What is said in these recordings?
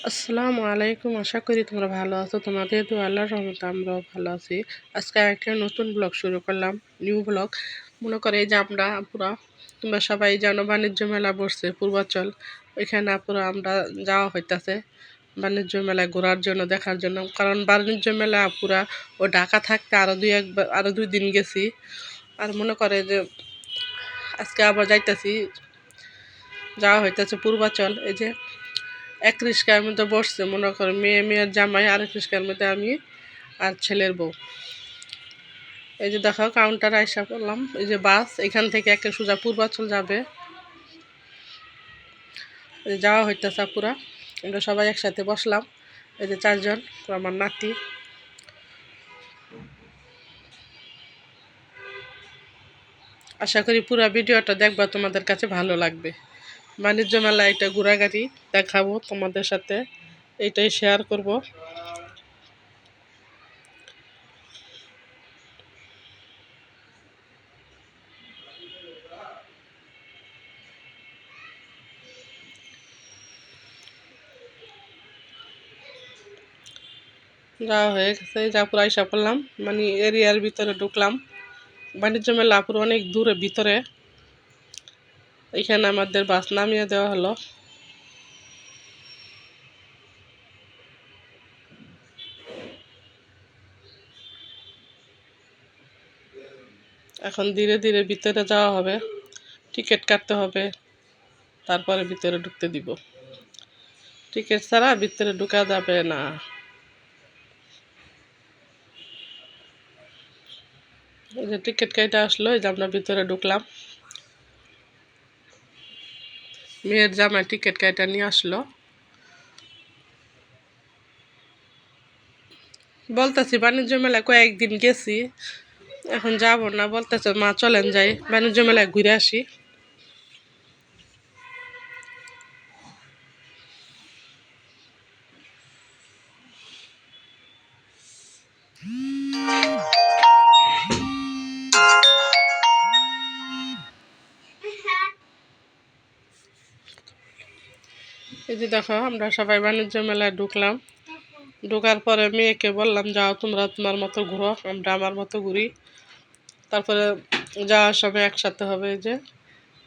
আসসালামু আলাইকুম। আশা করি তোমরা ভালো আছো। তোমাদের দোয়া আল্লাহর রহমতে আমরাও ভালো আছি। আজকে একটা নতুন ব্লগ শুরু করলাম, নিউ ব্লগ। মনে করে এই যে আমরা পুরা, তোমরা সবাই জানো বাণিজ্য মেলা বসছে পূর্বাচল, ওইখানে পুরা আমরা যাওয়া হইতাছে বাণিজ্য মেলায় ঘোরার জন্য, দেখার জন্য। কারণ বাণিজ্য মেলা পুরা ও ঢাকা থাকতে আরো 2 দিন গেছি। আর মনে করে যে আজকে আবার যাওয়া হইতাছে পূর্বাচল। এই যে এক রিস্কার মধ্যে বসছে, মনে করে মেয়ের জামাই, আরেক রিস্কার মধ্যে আমি আর ছেলের বউ। এই যে দেখো কাউন্টার আইসা পড়লাম। এই যে বাস এখান থেকে একে সোজা পূর্বাচল যাবে। যাওয়া হইতেছে পুরা, আমরা সবাই একসাথে বসলাম। এই যে 4 জন, আমার নাতি। আশা করি পুরা ভিডিওটা দেখবা, তোমাদের কাছে ভালো লাগবে। বাণিজ্য মেলা এটা ঘোরাঘুরি দেখাবো তোমাদের সাথে, এইটাই শেয়ার করব। যাওয়া হয়ে গেছে, যা পুরো আইসা পড়লাম, মানে এরিয়ার ভিতরে ঢুকলাম। বাণিজ্য মেলা পুরো অনেক দূরে ভিতরে। এখানে আমাদের বাস নামিয়ে দেওয়া হলো। এখন ধীরে ধীরে ভিতরে যাওয়া হবে, টিকিট কাটতে হবে, তারপরে ভিতরে ঢুকতে দিব। টিকিট ছাড়া ভিতরে ঢুকা যাবে না। এই যে টিকিট কেটে আসলো, এই যে আমরা ভিতরে ঢুকলাম। মেয়ের জামাই টিকিট কেটে নিয়ে আসলো। বলতেছি বাণিজ্য মেলায় কয়েকদিন গেছি, এখন যাব না। বলতেছে মা চলেন যাই বাণিজ্য মেলায় ঘুরে আসি। এই যে দেখো আমরা সবাই বাণিজ্য মেলায় ঢুকলাম। ঢোকার পরে মেয়েকে বললাম, যাও তোমরা তোমার মতো ঘুরো, আমরা আমার মতো ঘুরি। তারপরে যাওয়ার সময় একসাথে হবে।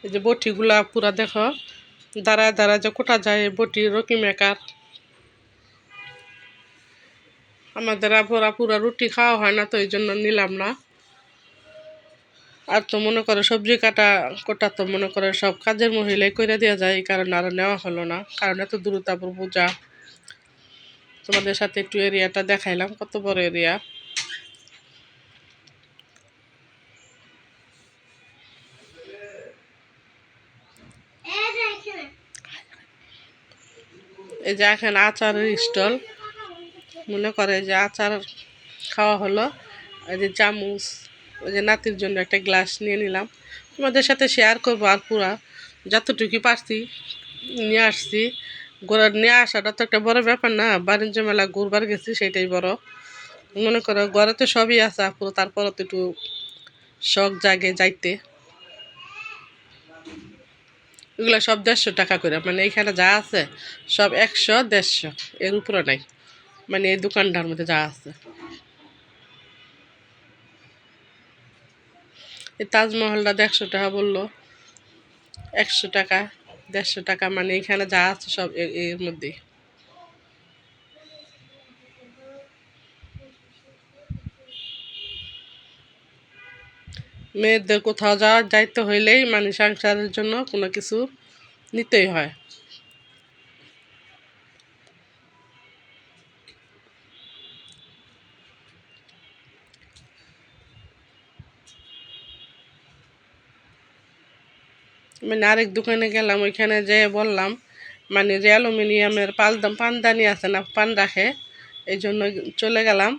এই যে বটিগুলা পুরা দেখো, দাঁড়ায় দাঁড়ায় যে কোটা যায়, বটি রকি মেকার। আমাদের পুরা পুরা রুটি খাওয়া হয় না, তো এই জন্য নিলাম না। আর তো মনে করে সবজি কোটা তো মনে করে সব কাজের মহিলাই করে দেওয়া যায়, এই কারণে আরো নেওয়া হলো না। কারণ এত দূর তারপর পূজা। তোমাদের সাথে একটু এরিয়াটা দেখাইলাম, কত বড় এরিয়া। এই যে এখানে আচারের স্টল, মনে করে যে আচার খাওয়া হলো। এই যে চামচ, ওই যে নাতির জন্য একটা গ্লাস নিয়ে নিলাম। তোমাদের সাথে শেয়ার করবো। আর পুরা যতটুকু পারছি নিয়ে আসছি। নিয়ে আসাটা তো একটা বড় ব্যাপার না, বাণিজ্য মেলা ঘুরবার গেছি সেটাই বড়। মনে করো ঘরে তো সবই আছে পুরো, তারপরও তো একটু শখ জাগে যাইতে। এগুলো সব 150 টাকা করে, মানে এখানে যা আছে সব 100, 150, এর উপরে নাই। মানে এই দোকানটার মধ্যে যা আছে। এই তাজমহলটা 150 টাকা বললো। 100 টাকা, 150 টাকা, মানে এখানে যা আছে সব এর মধ্যেই। মেয়েদের কোথাও যাইতে হইলেই মানে সংসারের জন্য কোনো কিছু নিতেই হয়। মানে আরেক দোকানে গেলাম, ওইখানে যেয়ে বললাম, মানে যে অ্যালুমিনিয়ামের পানদানি আছে না, পান রাখে, এই জন্য চলে গেলাম।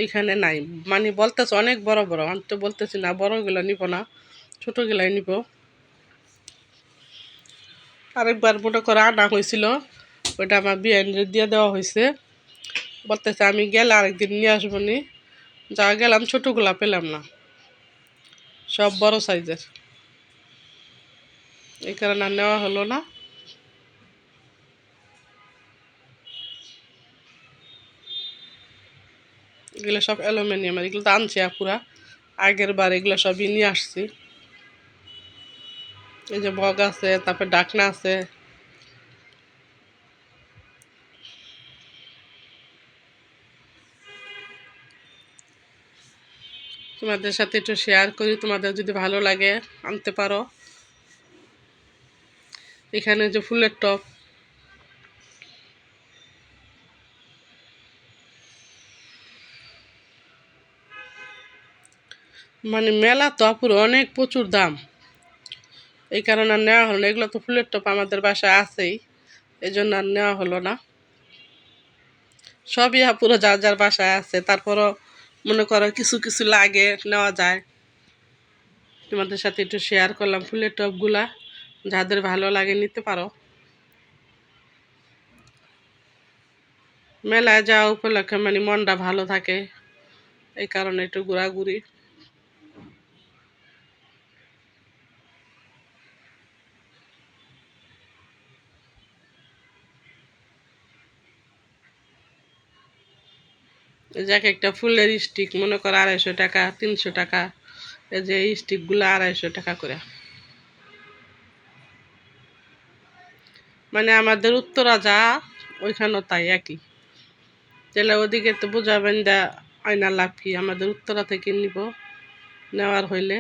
এইখানে নাই, মানে বলতেছে অনেক বড় বড়। আমি তো বলতেছি না, বড়গুলো নিব না, ছোটোগুলাই নিব। আরেকবার মনে করে আনা হয়েছিল, ওইটা আমার বিয়ানের দিয়ে দেওয়া হয়েছে। বলতেছে আমি গেলে আরেকদিন নিয়ে আসবো নি। যা গেলাম ছোটোগুলা পেলাম না, সব বড় সাইজের, এই কারণে আর নেওয়া হলো না। এগুলো সব অ্যালুমিনিয়াম, এগুলো তো আনছি পুরা আগের বার, এগুলো সবই নিয়ে আসছি। এই যে বগ আছে, তারপর ডাকনা আছে। তোমাদের সাথে একটু শেয়ার করি, তোমাদের যদি ভালো লাগে আনতে পারো। এখানে যে ফুলের টপ, মানে মেলা তো পুরো অনেক প্রচুর দাম, এই কারণে আর নেওয়া হলো না। এগুলো তো ফুলের টপ আমাদের বাসায় আছেই, এই জন্য আর নেওয়া হলো না। সবই পুরো যার যার বাসায় আছে, তারপরও মনে করো কিছু কিছু লাগে, নেওয়া যায়। তোমাদের সাথে একটু শেয়ার করলাম ফুলের টপগুলা, যাদের ভালো লাগে নিতে পারো। মেলায় যাওয়া উপলক্ষে মানে মনটা ভালো থাকে, এই কারণে একটু ঘোরাঘুরি। এই যে একটা ফুলের স্টিক মনে করো 250 টাকা, 300 টাকা। এই যে এই স্টিকগুলো 250 টাকা করে। মানে আমাদের উত্তরা যা, ওইখানেও তাই একই। তাহলে ওদিকে তো বুঝাবেন দা আয়না লাভ কি, আমাদের উত্তরা থেকে নিব নেওয়ার হইলে।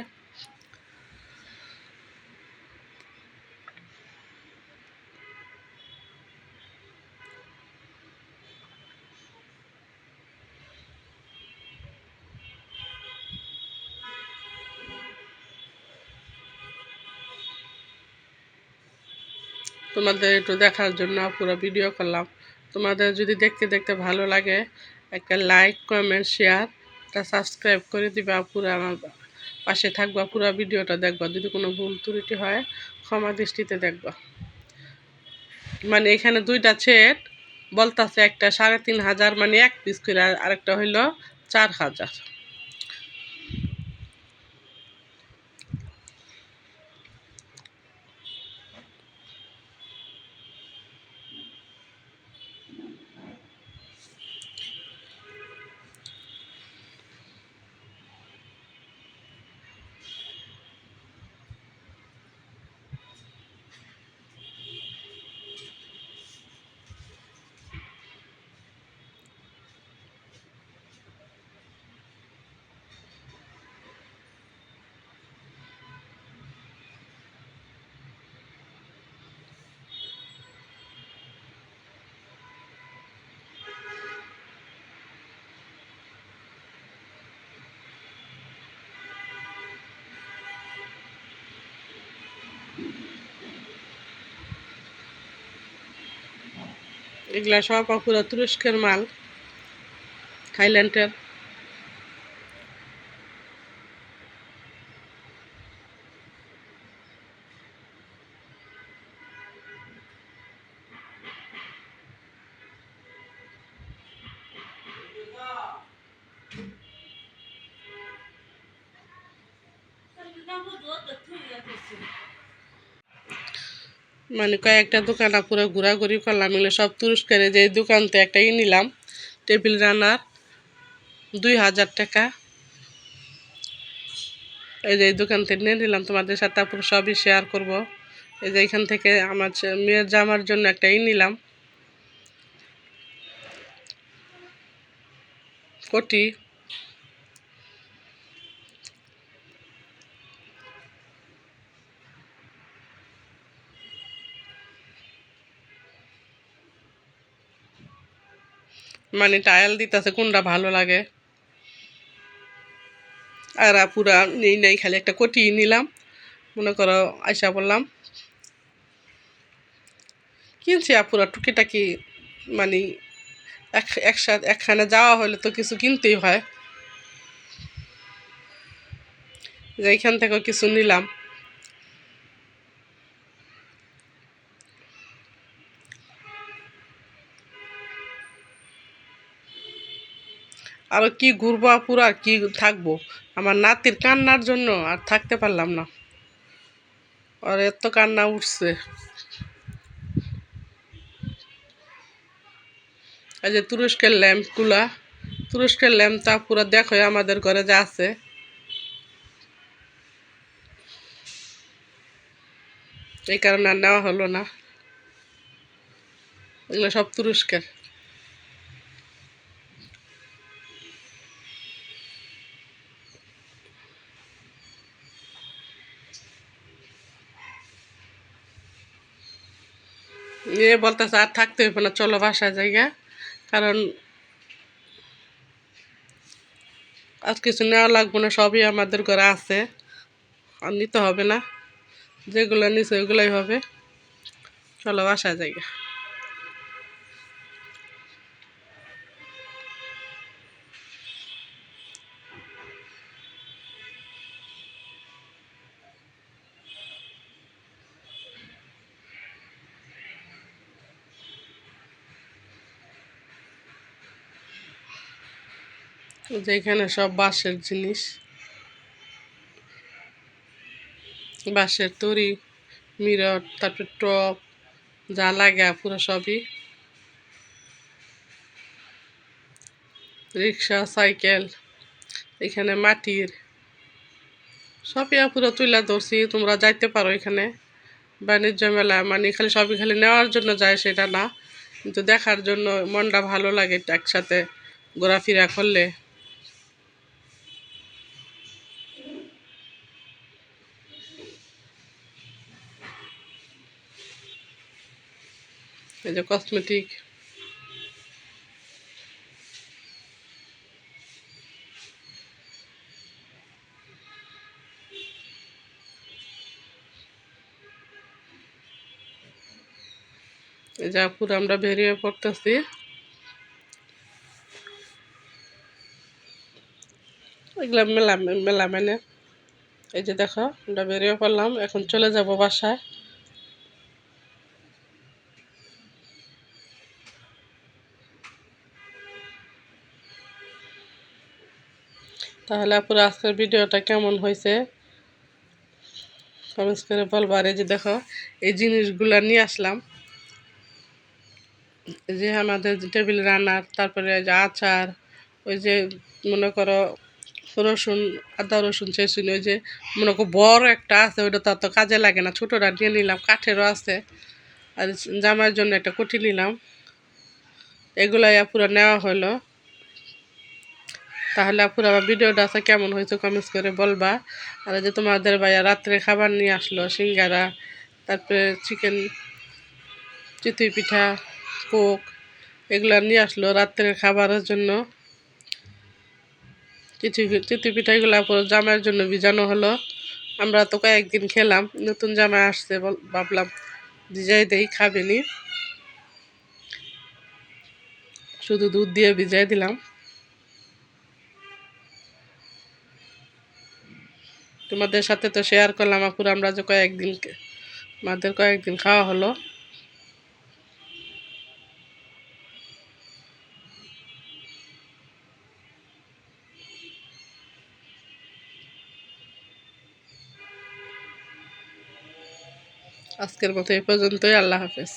তোমাদের একটু দেখার জন্য পুরো ভিডিও করলাম। তোমাদের যদি দেখতে দেখতে ভালো লাগে, একটা লাইক, কমেন্ট, শেয়ার, একটা সাবস্ক্রাইব করে দিবা। পুরো আমার পাশে থাকবা, পুরো ভিডিওটা দেখবা। যদি কোনো ভুল ত্রুটি হয় ক্ষমা দৃষ্টিতে দেখবা। মানে এখানে দুইটা সেট বলতাছে, একটা 3500 মানে 1 পিস করে, আরেকটা হইল 4000। এগুলা সব পুরো তুরস্কের মাল, থাইল্যান্ডের। মানে কয়েকটা দোকান পুরো ঘোরাঘুরি করলাম। এগুলো সব তুরস্কের। যে দোকানতে একটা নিলাম, টেবিল রানার, 2000 টাকা। এই যে এই দোকান থেকে নিয়ে নিলাম, তোমাদের সাথে পুরো সবই শেয়ার করব। এই যে এখান থেকে আমার মেয়ের জামার জন্য একটা নিলাম, কোটি। মানে টায়াল দিতেছে কোনটা ভালো লাগে। আর পুরা নেই নেই, খালি একটা কোটি নিলাম। মনে করো আইসা বললাম কিনছি পুরা টুকিটাকি। মানে একসাথে একখানে যাওয়া হলে তো কিছু কিনতেই হয়, যে এইখান থেকেও কিছু নিলাম। আরো কি ঘুরবো পুরো, আর কি থাকবো। আমার নাতির কান্নার জন্য আর থাকতে পারলাম না, আর এত কান্না উঠছে। এই যে তুরস্কের ল্যাম্পগুলা, তুরস্কের ল্যাম্পটা পুরো দেখো আমাদের ঘরে যা আছে, এই কারণে আর নেওয়া হলো না। এগুলো সব তুরস্কের। নিয়ে বলতেছে আর থাকতে হইব না, চলো বাসায় জায়গা, কারণ আর কিছু নেওয়া লাগবে না, সবই আমাদের ঘরে আছে, আর নিতে হবে না, যেগুলো নিছে ওইগুলোই হবে, চলো বাসায় জায়গা। যেখানে সব বাঁশের জিনিস, বাঁশের তৈরি, মিরর, তারপর টপ, যা লাগে পুরো সবই, রিক্সা, সাইকেল, এখানে মাটির সবই পুরো তুলে ধরছি। তোমরা যাইতে পারো এখানে বাণিজ্য মেলা, মানে খালি সবই খালি নেওয়ার জন্য যায় সেটা না, কিন্তু দেখার জন্য মনটা ভালো লাগে একসাথে ঘোরাফেরা করলে। এই যে কসমেটিক, এই যে পুরো আমরা বেরিয়ে পড়তেছি, এগুলা মেলা মেলা মানে। এই যে দেখো আমরা বেরিয়ে পড়লাম, এখন চলে যাব বাসায়। তাহলে পুরো আজকের ভিডিওটা কেমন হয়েছে কমেন্টস করে বলবো। আর এই যে দেখো এই জিনিসগুলা নিয়ে আসলাম, এই যে আমাদের টেবিল রান্নার, তারপরে যে আচার, ওই যে মনে করো রসুন, আদা রসুন চেঁচুনি, ওই যে মনে করো বড় একটা আছে, ওইটা তো অত কাজে লাগে না, ছোটোটা নিয়ে নিলাম, কাঠেরও আছে। আর জামার জন্য একটা কুটি নিলাম, এগুলাই পুরো নেওয়া হলো। তাহলে আপুর আমার ভিডিওটা আছে কেমন হয়েছে কমেন্টস করে বলবা। আর যে তোমাদের ভাইয়া রাত্রে খাবার নিয়ে আসলো, সিঙ্গারা, তারপরে চিকেন, চিতই পিঠা, কোক, এগুলো নিয়ে আসলো রাত্রের খাবারের জন্য। চিতই পিঠা এগুলো জামাইয়ের জন্য ভিজানো হলো। আমরা তো কয়েকদিন খেলাম, নতুন জামাই আসছে, ভাবলাম ভিজাই দেই, খাবেনি, শুধু দুধ দিয়ে ভিজাই দিলাম। তোমাদের সাথে তো শেয়ার করলাম আপুর, আমরা যে আমাদের কয়েকদিন খাওয়া হলো। আজকের মতো এই পর্যন্তই, আল্লাহ হাফেজ।